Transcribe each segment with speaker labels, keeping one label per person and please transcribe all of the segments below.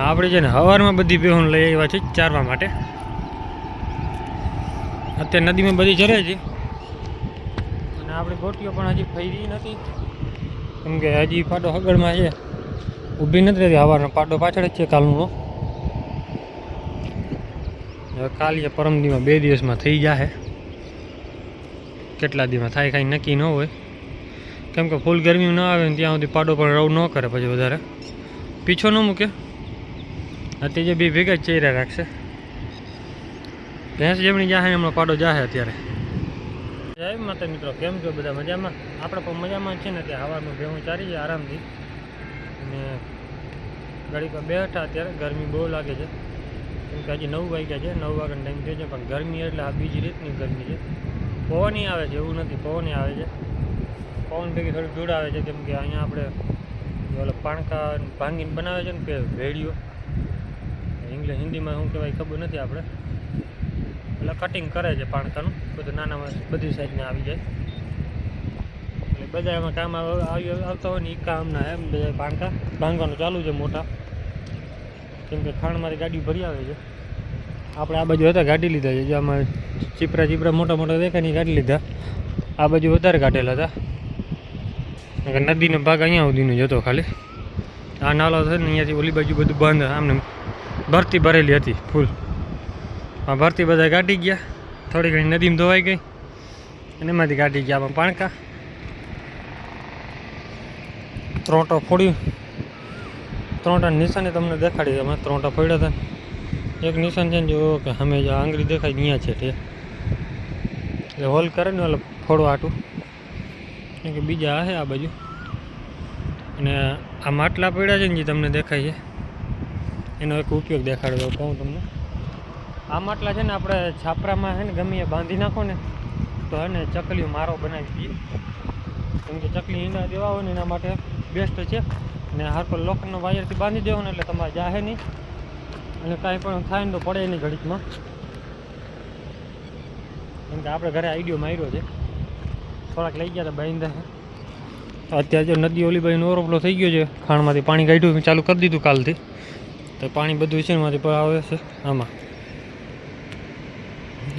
Speaker 1: આપણે છે ને સવારમાં બધી બેહું લઈ આવ્યા છે ચારવા માટે. અત્યારે નદીમાં બધી ચરે છે અને આપણી ગોટીઓ પણ હજી ફરી નથી, કેમ કે હજી પાડો હગડમાં છે, ઊભી નથી રહેતી. સવારનો પાડો પાછળ જ છે કાલનો. હવે કાલે પરમદીમાં 2 દિવસમાં થઈ જશે. કેટલા દીમાં થાય કાંઈ નક્કી ન હોય, કેમ કે ફૂલ ગરમી ન આવે ને ત્યાં સુધી પાડો પણ રવ ન કરે, પછી વધારે પીછો ન મૂકે. અત્યારે જે બે ભેગા જ ચહેરા રાખશે. ભેંસ જેમણી જાહે એમનો પાડો જાહે અત્યારે. જય માતા મિત્રો, કેમ છો બધા? મજામાં? આપણે પણ મજામાં છે ને. ત્યાં હવામાં ભેહું ચારી છે આરામથી, અને ગાડી પર બેઠા. અત્યારે ગરમી બહુ લાગે છે, કેમ કે હજી 9 વાગ્યા છે, 9 વાગ્યાનો ટાઈમ થયો છે, પણ ગરમી એટલે આ બીજી રીતની ગરમી છે. પવન આવે છે એવું નથી, પવન આવે છે. પવન ભેગી થોડીક ધૂળ આવે છે, કેમ કે અહીંયા આપણે ઓલો પાણકા ભાંગીને બનાવે છે ને કે ભેળીઓ, ઇંગ્લિશ હિન્દીમાં શું કહેવાય ખબર નથી આપણે. એટલે કટિંગ કરે છે પાણકાનું બધું, નાનામાં બધી સાઈઝને આવી જાય. એટલે બધા એમાં કામ આવતા હોય ને એ કામના એમ બધા પાણકા ભાંગવાનું ચાલુ છે મોટા, કેમ કે ખાણમાંથી ગાડી ભરી આવે છે. આપણે આ બાજુ હતા ગાડી લીધા છે, જે આમાં ચીપરા મોટા મોટા દેખાય ને ગાડી લીધા. આ બાજુ વધારે કાઢેલા હતા, નદીનો ભાગ અહીંયા સુધીનો જ હતો ખાલી. આ નાલો છે ને અહીંયાથી ઓલી બાજુ બધું બંધ, આમને ભરતી ભરેલી હતી ફૂલ. આ ભરતી બધા કાઢી ગયા, થોડી ઘણી નદીમાં ધોવાઈ ગઈ અને એમાંથી કાઢી ગયા આમાં પાણકા. ત્રોટો ફોડ્યું, ત્રોટા નિશાને તમને દેખાડી. અમે ત્રોટા ફોડ્યા હતા. એક નિશાન છે ને જો કે અમે જે આંગળી દેખાય અહીંયા છે તે, એટલે હોલ કરે ને એટલે ફોડવા હાટું, કેમ કે બીજા હશે આ બાજુ. અને આ માટલા પડ્યા છે ને જે તમને દેખાય છે, એનો એક ઉપયોગ દેખાડ્યો કહું તમને. આ માટલા છે ને આપણે છાપરામાં છે ને ગમે એ બાંધી નાખો ને તો હે ને ચકલીઓ મારો બનાવી દઈએ, કેમ કે ચકલી ઈંડા દેવા હોય ને એના માટે બેસ્ટ છે. અને હરકો લોખંડનો વાયરથી બાંધી દેવો ને એટલે તમારે જાહે નહીં, અને કાંઈ પણ થાય ને તો પડે નહીં ઘડીકમાં. કેમ કે આપણે ઘરે આઈડિયો માર્યો છે, થોડાક લઈ ગયા હતા બાંધા છે. અત્યારે જો નદી ઓલી બાજુનો ઓવરફ્લો થઈ ગયો છે, ખાણમાંથી પાણી કાઢ્યું ચાલુ કરી દીધું કાલથી, તો પાણી બધું છે એમાંથી પર આવે છે આમાં.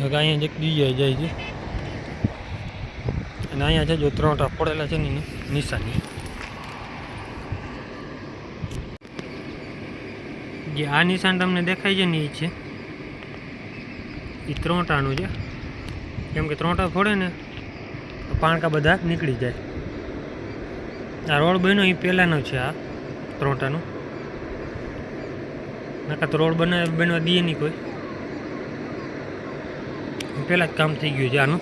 Speaker 1: અહીંયા જ બીજા જાય છે, અને અહીંયા છે જો ત્રણટા પડેલા છે ને નિશાની. જે આ નિશાન તમને દેખાય છે ને એ છે એ ત્રોટાનું છે, કેમ કે ત્રોટા ફોડે ને તો પાણકા બધા નીકળી જાય. આ રોડ બન્યો એ પહેલાંનો છે આ ત્રોટાનો, નકર તો રોડ બનવા દે નહીં કોઈ, પહેલાં જ કામ થઈ ગયું છે આનું.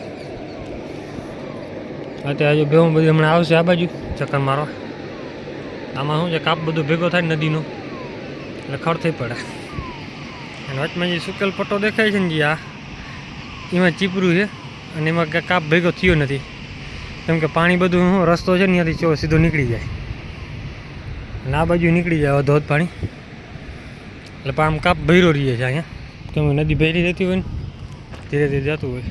Speaker 1: અત્યારે જો ભેવું બધું હમણાં આવશે આ બાજુ ચક્કર મારવા. આમાં શું છે કાપ બધું ભેગો થાય નદીનો એટલે ખડ થઈ પડે. અને વચમાં જે સુકેલ પટ્ટો દેખાય છે ને જે આ એમાં ચીપરું છે, અને એમાં કાપ ભેગો થયો નથી, કેમ કે પાણી બધું શું રસ્તો છે ને ત્યાંથી સીધો નીકળી જાય, અને આ બાજુ નીકળી જાય ધોધ પાણી, એટલે પણ આમ કાપ ભર્યો રહીએ છે અહીંયા, કેમ કે નદી ભરી રહેતી હોય ને ધીરે ધીરે જતું હોય.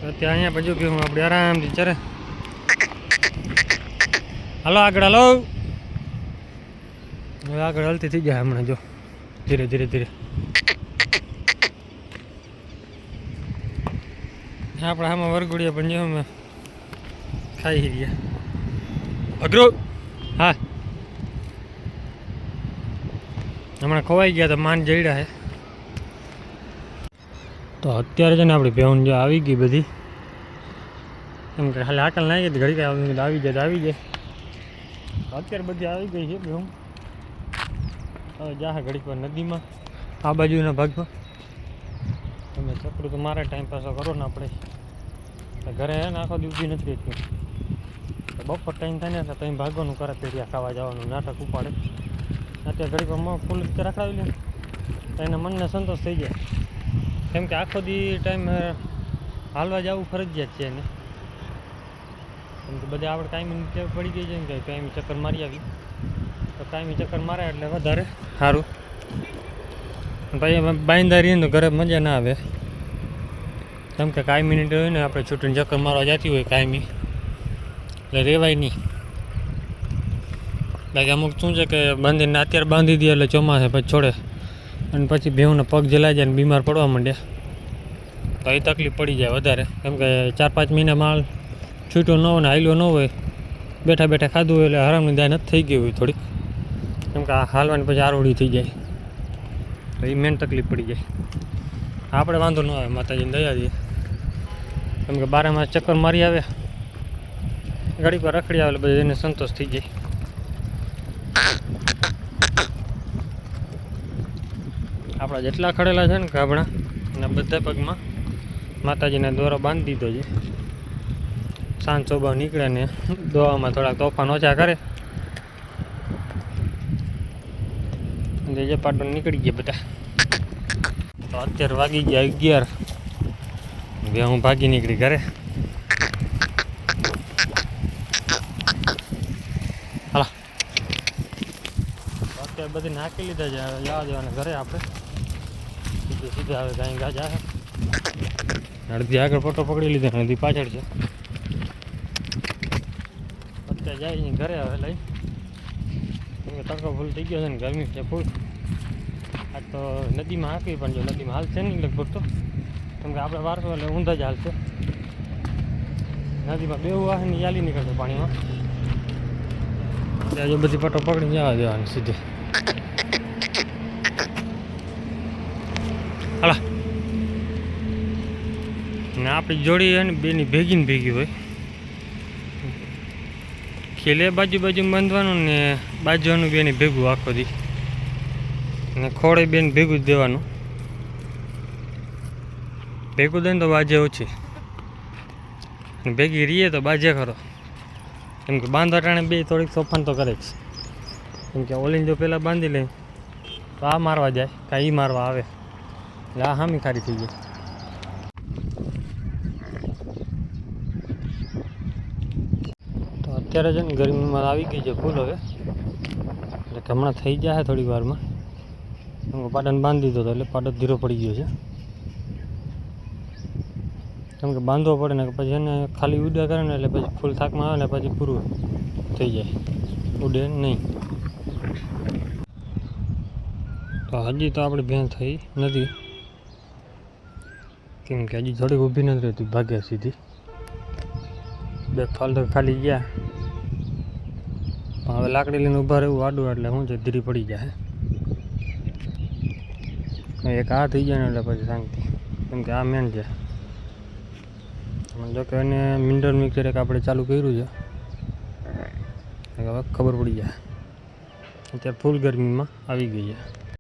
Speaker 1: અત્યારે અહીંયા પછી કે હું આપણે આરામથી ચરે. હાલો આગળ હાલો, હવે આગળ હલતી થઈ જાય હમણાં જો ધીરે ધીરે ધીરે. આપણે આમાં વરઘોડિયા પણ જો અમે ખાઈ રહ્યા અઘરો. હા હમણાં ખવાઈ ગયા તો માન જઈડા હે. તો અત્યારે છે ને આપણી ભેહું જો આવી ગઈ બધી, એમ કે ખાલી આકલ નાખી હતી ઘડી કાંઈ આવી જાય તો આવી જાય. અત્યારે બધી આવી ગઈ છે ભેહું. હવે જાહે ઘડીક વાર નદીમાં આ બાજુના ભાગમાં. તમે ચકરું તો મારે ટાઈમ પાસ કરો ને આપણે, ઘરે હે ને આખો દી ઊભી નથી રહેતી. બપોર ટાઈમ થાય ને એટલે કંઈ ભાગવાનું કરે, પેરિયા ખાવા જવાનું નાટક ઉપાડે. અત્યારે ઘડીક વાર ફૂલ રખાવી લે તો એના મનને સંતોષ થઈ જાય, કેમ કે આખો દી ટાઈમ હાલવા જવું ફરજિયાત છે એને. કેમ કે બધા આપણે કાયમી ટેવ પડી ગઈ છે ને કે કાયમી ચક્કર મારી આવી, તો કાયમી ચક્કર મારે એટલે વધારે સારું. ભાઈ બાંધા રહીએ તો ઘરે મજા ના આવે, કેમ કે કાયમી મિનિટ હોય ને આપણે છૂટીને ચક્કર મારવા જતી હોય કાયમી, એટલે રહેવાય નહીં. બાકી અમુક શું છે કે બાંધીને અત્યારે બાંધી દે એટલે ચોમાસે પછી છોડે અને પછી ભેહુંને પગ જલાઈ જાય ને બીમાર પડવા માંડ્યા તો એ તકલીફ પડી જાય વધારે, કેમ કે 4-5 મહિના માલ છૂટો ન હોય ને હાલ્યો ન હોય, બેઠા બેઠા ખાધું હોય એટલે હરામની દાય નથી થઈ ગઈ હોય થોડીક, કેમ કે આ હાલવાની પછી આરોડી થઈ જાય તો એ મેન તકલીફ પડી જાય. આપણે વાંધો ન આવે, માતાજીને દયા દઈએ, કેમ કે 12 માસ ચક્કર મારી આવે, ગાડી પર રખડી આવે એટલે બધું એને સંતોષ થઈ જાય. આપણા જેટલા ખડેલા છે ને ગાભણા એના બધા પગમાં માતાજીને દોરો બાંધી દીધો છે. સાંજ સ્વભાવ નીકળે ને દોવામાં થોડાક તોફાન ઓછા કરે જે પાટો નીકળી ગયા બધા. તો અત્યારે વાગી ગયા 11, હવે હું ભાગી નીકળી ઘરે. હાલા અત્યારે બધી નાખી લીધા છે, હવે જવા દેવાના ઘરે આપણે. સીધા હવે ગાય ગાજા છે, અડધી આગળ પટો પકડી લીધો, અડધી પાછળ છે. અત્યારે જાય ઘરે હવે લઈ, તડકો ફૂલ થઈ ગયો છે ને ગરમી છે ફૂલ. આજ તો નદીમાં હાંકવી પણ જો નદીમાં હાલશે નહીં લગભગ તો, કેમ કે આપણે વારસો એટલે ઊંધા જ હાલશે. નદીમાં બેવું વાહન યાલી નીકળશે પાણીમાં, એટલે જો બધી પટો પકડીને જવા દેવાની સીધે. હાલા ને આપણી જોડી હોય ને બેની ભેગી ભેગી હોય, ખેલે બાજુ બાજુ બાંધવાનું ને બાજવાનું બેની ભેગું આખો દી, ને ખોળે બેન ભેગું જ દેવાનું. ભેગું દે ને તો બાજે ઓછી, ને ભેગી રીએ તો બાજે ખરો, કેમ કે બાંધવા ટાણે બે થોડીક તોફાન તો કરે જ, કેમ કે ઓલીને જો પહેલાં બાંધી લે તો આ મારવા જાય કાં એ મારવા આવે એટલે આ હામી ખારી થઈ જાય. તો અત્યારે છે ને ગરમીમાં આવી ગઈ છે ફૂલ હવે, એટલે હમણાં થઈ જાય થોડીક વારમાં. પાટણ બાંધી દીધો હતો એટલે પાટો ધીરો પડી ગયો છે, કેમ કે બાંધવો પડે ને પછી એને ખાલી ઉડ્યા કરે ને એટલે પછી ફૂલ થાકમાં આવે ને પછી પૂરું થઈ જાય, ઉડે નહીં. તો હજી તો આપણે ભેં થઈ નથી, કેમ કે હજી થોડીક ઊભી નથી રહેતી, ભાગ્યા સીધી. 2 ફાલ તો ખાલી ગયા, પણ હવે લાકડી લઈને ઊભા રહેવું આડું એટલે શું છે ધીરી પડી જાય. એક આ થઈ જાય ને એટલે પછી શાંતિ, કેમ કે આ મેન છે. જો કે એને મિનરલ મિક્સર એક આપણે ચાલુ કર્યું છે, હવે ખબર પડી જાય. અત્યારે ફૂલ ગરમીમાં આવી ગઈ છે.